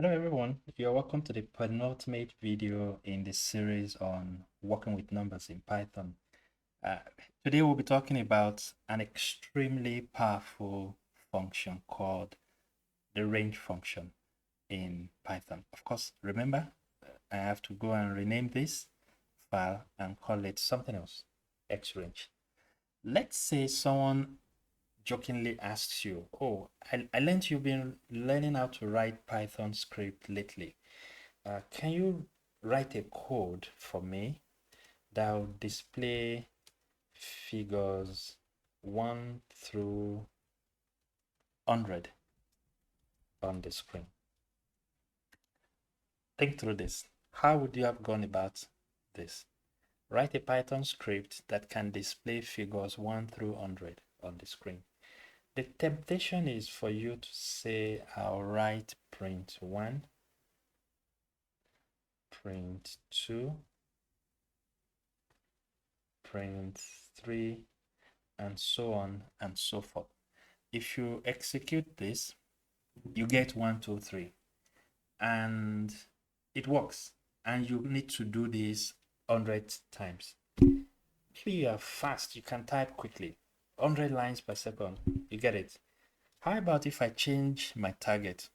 Hello everyone, you're welcome to the penultimate video in this series on working with numbers in Python. Uh, Today we'll be talking about an extremely powerful function called the range function in Python. Of course, remember, I have to go and rename this file and call it something else, xrange. Let's say someone jokingly asks you, oh, I learned you've been learning how to write Python script lately. Can you write a code for me that will display figures 1 through 100 on the screen? Think through this. How would you have gone about this? Write a Python script that can display figures 1 through 100 on the screen. The temptation is for you to say, I'll write print 1, print 2, print 3, and so on and so forth. If you execute this, you get 1, 2, 3, and it works. And you need to do this 100 times. Maybe you are fast, you can type quickly, 100 lines per second, you get it. How about if I change my target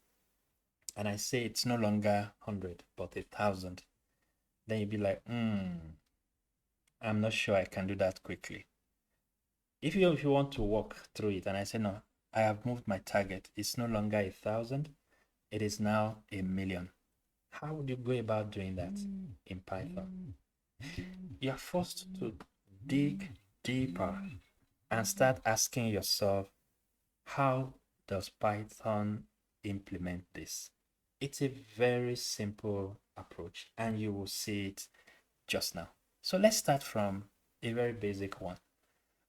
and I say it's no longer 100 but 1,000? Then you'd be like, I'm not sure I can do that quickly. If you want to walk through it and I say, no, I have moved my target, it's no longer 1,000, it is now 1,000,000. How would you go about doing that in Python? You're forced to dig deeper and start asking yourself, how does Python implement this? It's a very simple approach and you will see it just now. So let's start from a very basic one,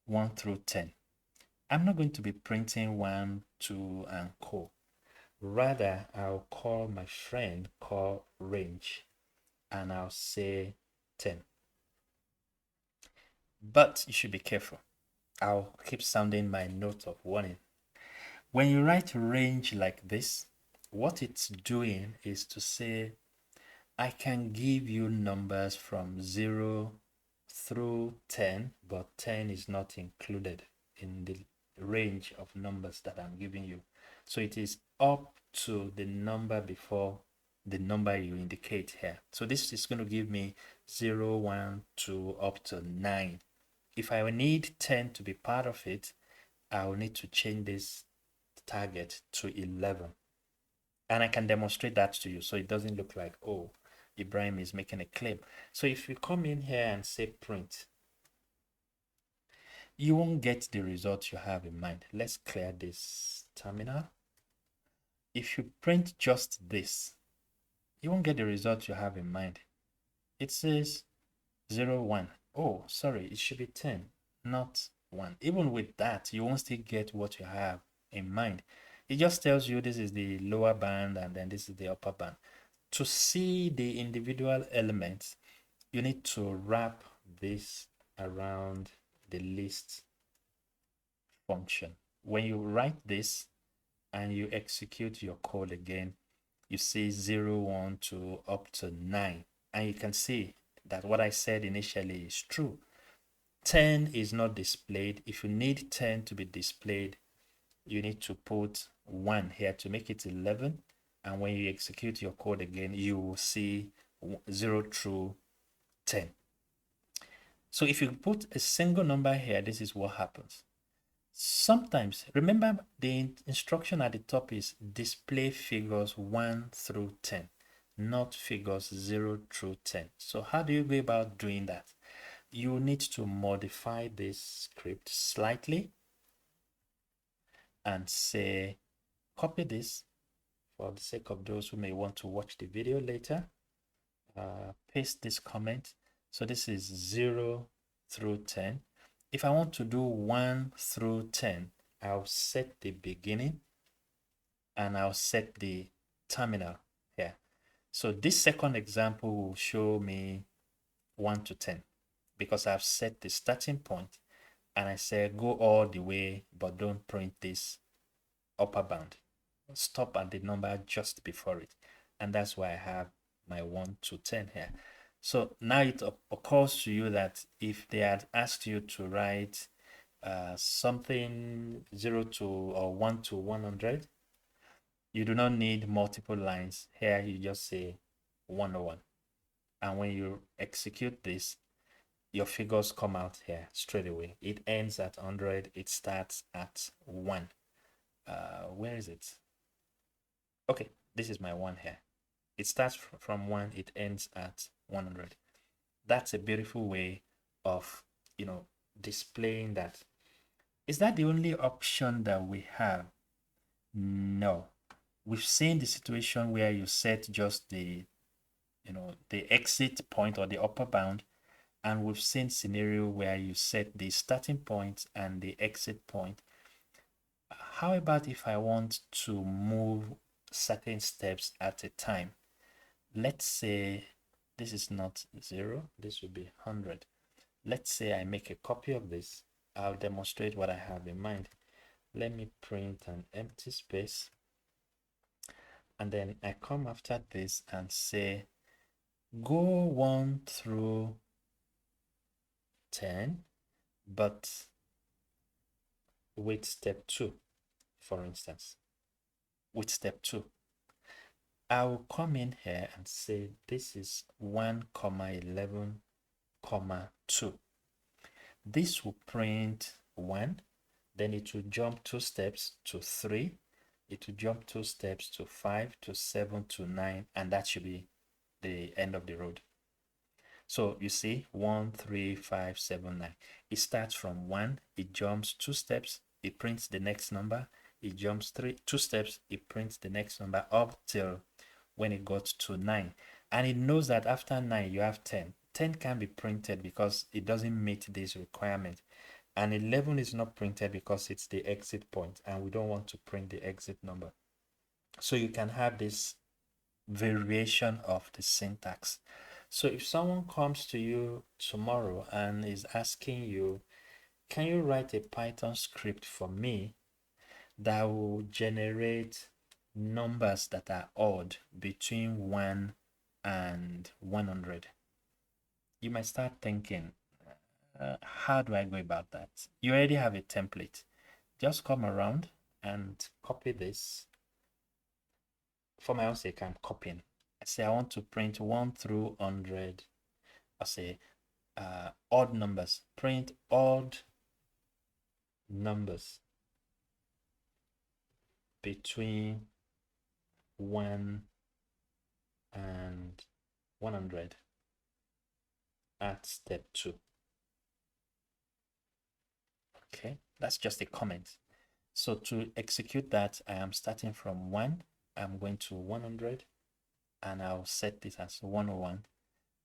1 through 10. I'm not going to be printing 1, 2, and co. Rather, I'll call my friend called range and I'll say 10. But you should be careful. I'll keep sounding my note of warning. When you write range like this, what it's doing is to say, I can give you numbers from 0 through 10, but 10 is not included in the range of numbers that I'm giving you. So it is up to the number before the number you indicate here. So this is going to give me 0, 1, 2, up to 9. If I need 10 to be part of it, I will need to change this target to 11. And I can demonstrate that to you so it doesn't look like, oh, Ibrahim is making a claim. So if you come in here and say print, you won't get the result you have in mind. Let's clear this terminal. If you print just this, you won't get the result you have in mind. It says 0, 1. Oh, sorry, it should be 10, not 1. Even with that, you won't still get what you have in mind. It just tells you this is the lower band and then this is the upper band. To see the individual elements, you need to wrap this around the list function. When you write this and you execute your code again, you see 0, 1, 2, up to 9. And you can see that what I said initially is true. 10 is not displayed. If you need 10 to be displayed, you need to put 1 here to make it 11. And when you execute your code again, you will see 0 through 10. So if you put a single number here, this is what happens. Sometimes, remember the instruction at the top is display figures 1 through 10, not figures 0 through 10. So how do you go about doing that? You need to modify this script slightly and say, copy this for the sake of those who may want to watch the video later. Paste this comment. So this is 0 through 10. If I want to do 1 through 10, I'll set the beginning and I'll set the terminal here. So this second example will show me 1 to 10 because I've set the starting point and I say go all the way, but don't print this upper bound. Stop at the number just before it. and that's why I have my 1 to 10 here. So now it occurs to you that if they had asked you to write something 0 to or 1 to 100, you do not need multiple lines. Here you just say 101. And when you execute this, your figures come out here straight away. It ends at 100. It starts at 1. Where is it? Okay, this is my 1 here. It starts from 1. It ends at 100. That's a beautiful way of, displaying that. Is that the only option that we have? No. We've seen the situation where you set just the exit point or the upper bound, and we've seen scenario where you set the starting point and the exit point. How about if I want to move certain steps at a time? Let's say this is not 0, this will be 100. Let's say I make a copy of this. I'll demonstrate what I have in mind. Let me print an empty space, and then I come after this and say go 1 through 10, but with step 2, for instance. With step 2, I will come in here and say this is 1, 11, 2. This will print 1, then it will jump 2 steps to 3, it will jump 2 steps to 5, to 7, to 9, and that should be the end of the road. So you see 1, 3, 5, 7, 9. It starts from 1, it jumps 2 steps, it prints the next number, it jumps 2 steps, it prints the next number up till when it got to 9. And it knows that after 9 you have 10. 10 can be printed because it doesn't meet this requirement. And 11 is not printed because it's the exit point and we don't want to print the exit number. So you can have this variation of the syntax. So if someone comes to you tomorrow and is asking you, can you write a Python script for me that will generate numbers that are odd between 1 and 100? You might start thinking, how do I go about that? You already have a template. Just come around and copy this. For my own sake, I'm copying. I say I want to print 1 through 100. I say odd numbers. Print odd numbers between 1 and 100 at step 2. Okay, that's just a comment. So to execute that, I am starting from 1. I'm going to 100 and I'll set this as 101.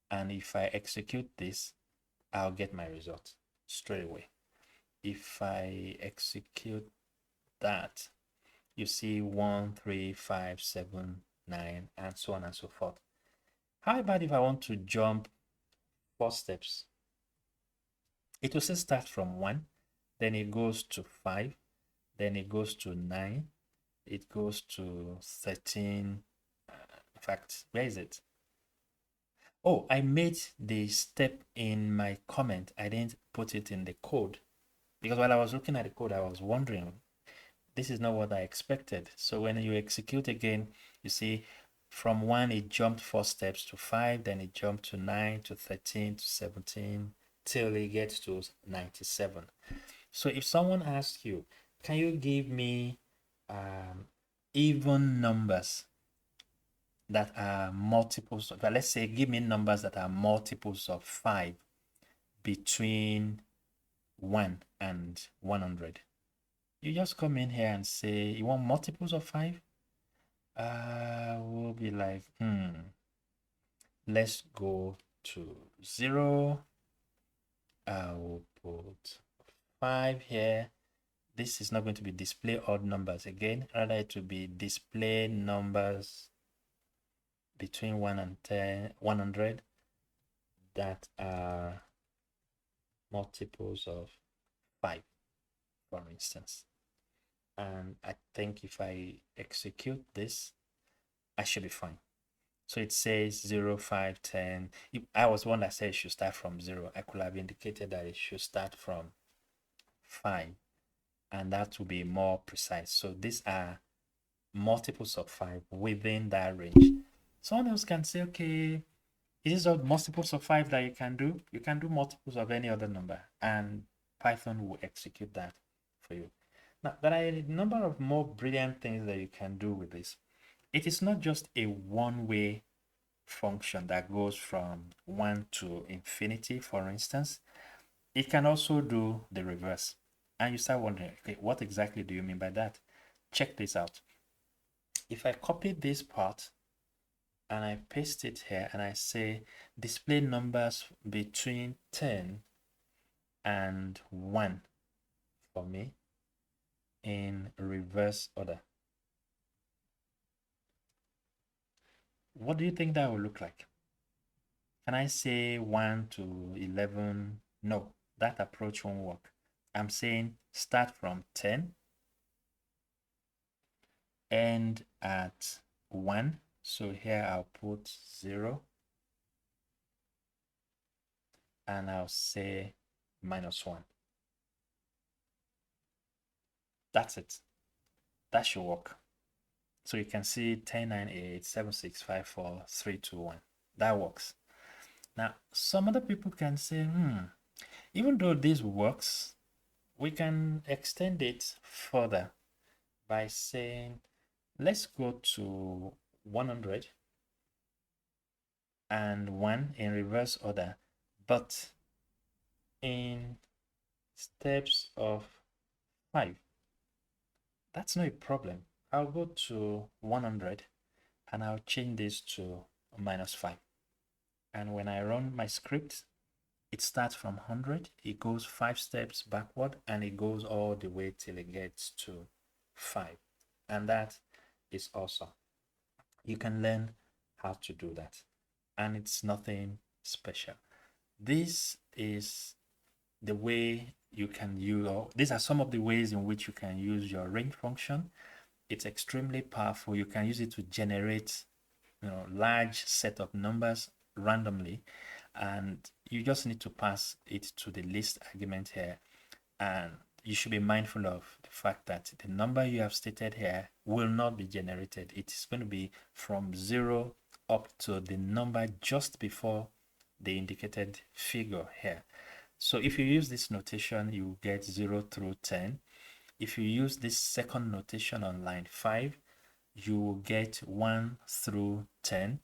And if I execute this, I'll get my result straight away. If I execute that, you see 1, 3, 5, 7, 9, and so on and so forth. How about if I want to jump 4 steps? It will still start from 1, then it goes to 5, then it goes to 9, it goes to 13. In fact, where is it? Oh, I made the step in my comment. I didn't put it in the code because while I was looking at the code, I was wondering, this is not what I expected. So when you execute again, you see from 1, it jumped 4 steps to 5, then it jumped to 9, to 13, to 17, till it gets to 97. So if someone asks you, can you give me even numbers that are multiples of, let's say, give me numbers that are multiples of 5 between 1 and 100. You just come in here and say, you want multiples of 5? We'll be like, let's go to 0. I will put 5 here. This is not going to be display odd numbers again, rather it will be display numbers between 1 and 100 that are multiples of 5, for instance. And I think if I execute this, I should be fine. So it says 0, 5, 10. If I was one that said it should start from 0, I could have indicated that it should start from 5, and that would be more precise. So these are multiples of 5 within that range. Someone else can say, okay, is this all multiples of 5 that you can do? You can do multiples of any other number, and Python will execute that for you. Now, there are a number of more brilliant things that you can do with this. It is not just a one-way function that goes from 1 to infinity, for instance. It can also do the reverse. And you start wondering, okay, what exactly do you mean by that? Check this out. If I copy this part and I paste it here and I say display numbers between 10 and 1 for me in reverse order, what do you think that will look like? Can I say 1 to 11? No, that approach won't work. I'm saying start from 10, end at 1. So here I'll put 0 and I'll say -1. That's it. That should work. So you can see 10, 9, 8, 7, 6, 5, 4, 3, 2, 1. That works. Now, some other people can say, even though this works, we can extend it further by saying, let's go to 100 and 1 in reverse order, but in steps of 5. That's not a problem. I'll go to 100 and I'll change this to -5. And when I run my script, it starts from 100, it goes 5 steps backward, and it goes all the way till it gets to 5. And that is awesome. You can learn how to do that, and it's nothing special. This is the way you can use, or these are some of the ways in which you can use your range function. It's extremely powerful. You can use it to generate, large set of numbers randomly, and you just need to pass it to the list argument here. And you should be mindful of the fact that the number you have stated here will not be generated. It is going to be from 0 up to the number just before the indicated figure here. So if you use this notation, you get 0 through 10. If you use this second notation on line 5, you will get 1 through 10.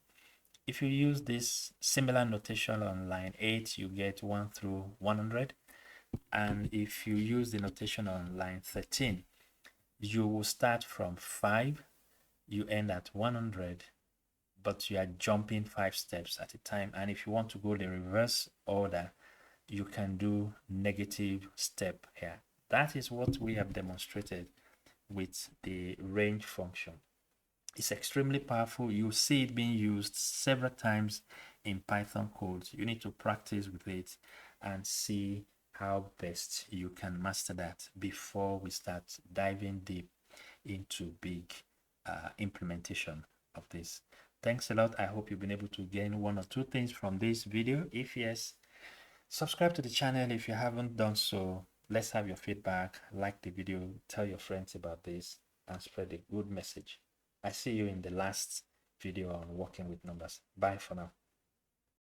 If you use this similar notation on line 8, you get 1 through 100. And if you use the notation on line 13, you will start from 5, you end at 100, but you are jumping 5 steps at a time. And if you want to go the reverse order, you can do negative step here. That is what we have demonstrated with the range function. It's extremely powerful. You see it being used several times in Python code. You need to practice with it and see how best you can master that before we start diving deep into big implementation of this. Thanks a lot. I hope you've been able to gain 1 or 2 things from this video. If yes, subscribe to the channel if you haven't done so. Let's have your feedback. Like the video, tell your friends about this, and spread a good message. I see you in the last video on working with numbers. Bye for now.